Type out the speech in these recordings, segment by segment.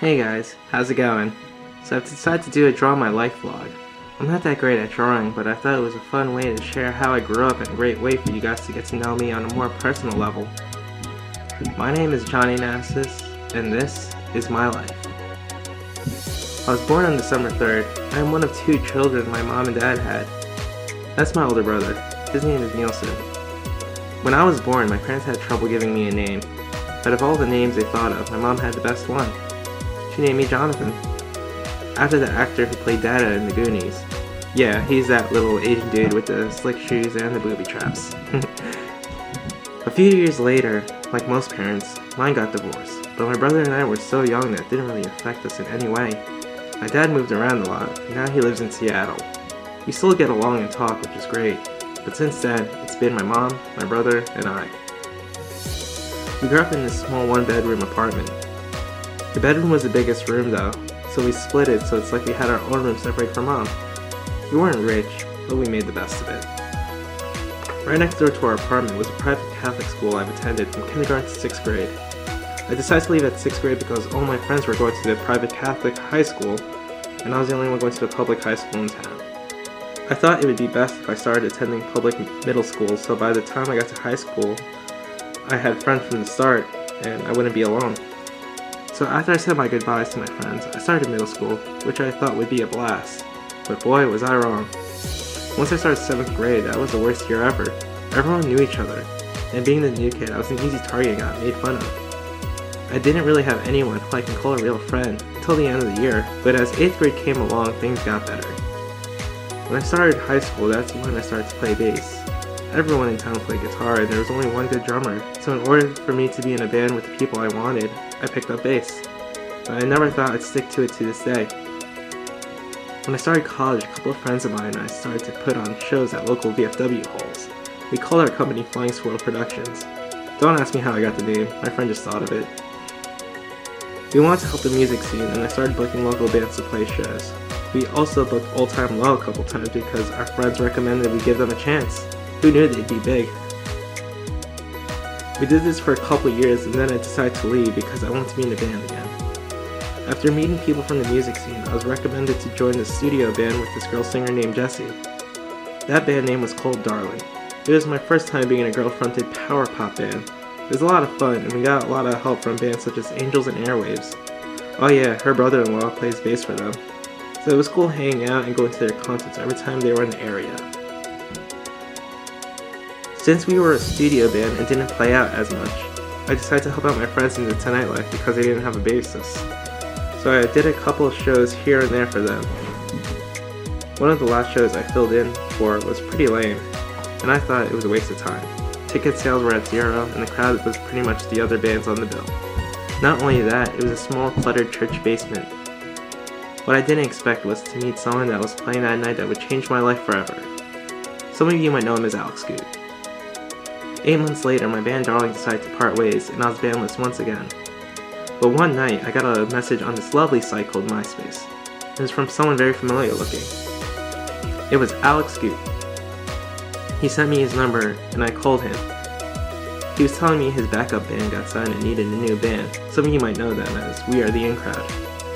Hey guys, how's it going? So I've decided to do a draw my life vlog. I'm not that great at drawing, but I thought it was a fun way to share how I grew up and a great way for you guys to get to know me on a more personal level. My name is JohnnyNacis, and this is my life. I was born on December 3rd. I am one of two children my mom and dad had. That's my older brother. His name is Nielsen. When I was born, my parents had trouble giving me a name, but of all the names they thought of, my mom had the best one. She named me Jonathan, after the actor who played Dada in The Goonies. Yeah, he's that little Asian dude with the slick shoes and the booby traps. A few years later, like most parents, mine got divorced, but my brother and I were so young that it didn't really affect us in any way. My dad moved around a lot, and now he lives in Seattle. We still get along and talk, which is great, but since then, it's been my mom, my brother, and I. We grew up in this small one-bedroom apartment. The bedroom was the biggest room though, so we split it so it's like we had our own room separate from mom. We weren't rich, but we made the best of it. Right next door to our apartment was a private Catholic school I've attended from kindergarten to 6th grade. I decided to leave at 6th grade because all my friends were going to the private Catholic high school, and I was the only one going to the public high school in town. I thought it would be best if I started attending public middle school, so by the time I got to high school, I had friends from the start, and I wouldn't be alone. So after I said my goodbyes to my friends, I started middle school, which I thought would be a blast. But boy, was I wrong. Once I started 7th grade, that was the worst year ever. Everyone knew each other, and being the new kid, I was an easy target and got made fun of. I didn't really have anyone who I can call a real friend until the end of the year, but as 8th grade came along, things got better. When I started high school, that's when I started to play bass. Everyone in town played guitar, and there was only one good drummer, so in order for me to be in a band with the people I wanted, I picked up bass. But I never thought I'd stick to it to this day. When I started college, a couple of friends of mine and I started to put on shows at local VFW halls. We called our company Flying Squirrel Productions. Don't ask me how I got the name, my friend just thought of it. We wanted to help the music scene, and I started booking local bands to play shows. We also booked Old Time Low a couple times because our friends recommended we give them a chance. Who knew they'd be big? We did this for a couple years, and then I decided to leave because I wanted to be in a band again. After meeting people from the music scene, I was recommended to join the studio band with this girl singer named Jessie. That band name was called Darling. It was my first time being in a girl-fronted power pop band. It was a lot of fun, and we got a lot of help from bands such as Angels and Airwaves. Oh yeah, her brother-in-law plays bass for them. So it was cool hanging out and going to their concerts every time they were in the area. Since we were a studio band and didn't play out as much, I decided to help out my friends in the nightlife because they didn't have a bassist. So I did a couple of shows here and there for them. One of the last shows I filled in for was pretty lame, and I thought it was a waste of time. Ticket sales were at 0, and the crowd was pretty much the other bands on the bill. Not only that, it was a small cluttered church basement. What I didn't expect was to meet someone that was playing that night that would change my life forever. Some of you might know him as Alex Scoot. 8 months later, my band Darling decided to part ways, and I was bandless once again. But one night, I got a message on this lovely site called MySpace. It was from someone very familiar looking. It was Alex Scoot. He sent me his number, and I called him. He was telling me his backup band got signed and needed a new band. Some of you might know them as We Are the In Crowd.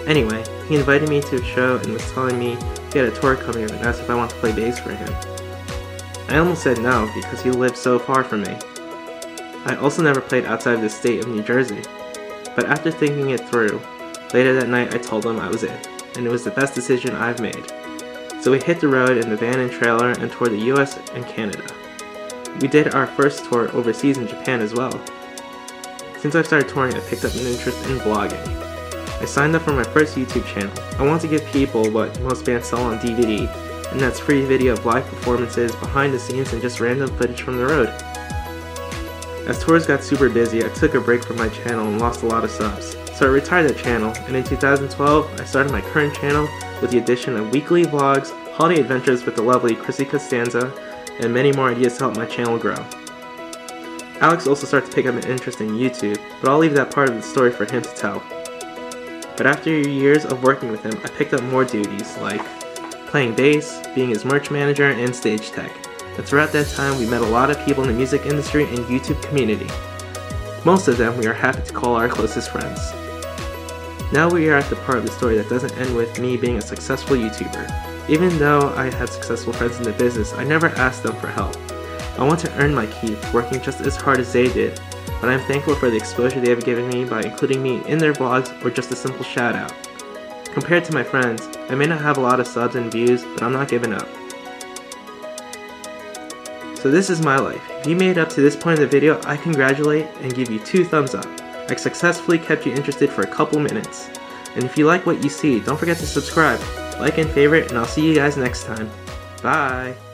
Anyway, he invited me to a show and was telling me he had a tour coming up and asked if I wanted to play bass for him. I almost said no because he lived so far from me. I also never played outside of the state of New Jersey. But after thinking it through, later that night I told him I was in, and it was the best decision I've made. So we hit the road in the van and trailer and toured the US and Canada. We did our first tour overseas in Japan as well. Since I started touring, I picked up an interest in vlogging. I signed up for my first YouTube channel. I want to give people what most bands sell on DVD, and that's free video of live performances, behind the scenes, and just random footage from the road. As tours got super busy, I took a break from my channel and lost a lot of subs. So I retired the channel, and in 2012, I started my current channel with the addition of weekly vlogs, holiday adventures with the lovely Chrissy Costanza, and many more ideas to help my channel grow. Alex also started to pick up an interest in YouTube, but I'll leave that part of the story for him to tell. But after years of working with him, I picked up more duties like playing bass, being his merch manager, and stage tech. And throughout that time, we met a lot of people in the music industry and YouTube community. Most of them we are happy to call our closest friends. Now we are at the part of the story that doesn't end with me being a successful YouTuber. Even though I had successful friends in the business, I never asked them for help. I want to earn my keep, working just as hard as they did, but I'm thankful for the exposure they have given me by including me in their vlogs or just a simple shout out. Compared to my friends, I may not have a lot of subs and views, but I'm not giving up. So this is my life. If you made it up to this point of the video, I congratulate and give you 2 thumbs up. I successfully kept you interested for a couple minutes. And if you like what you see, don't forget to subscribe, like and favorite, and I'll see you guys next time. Bye!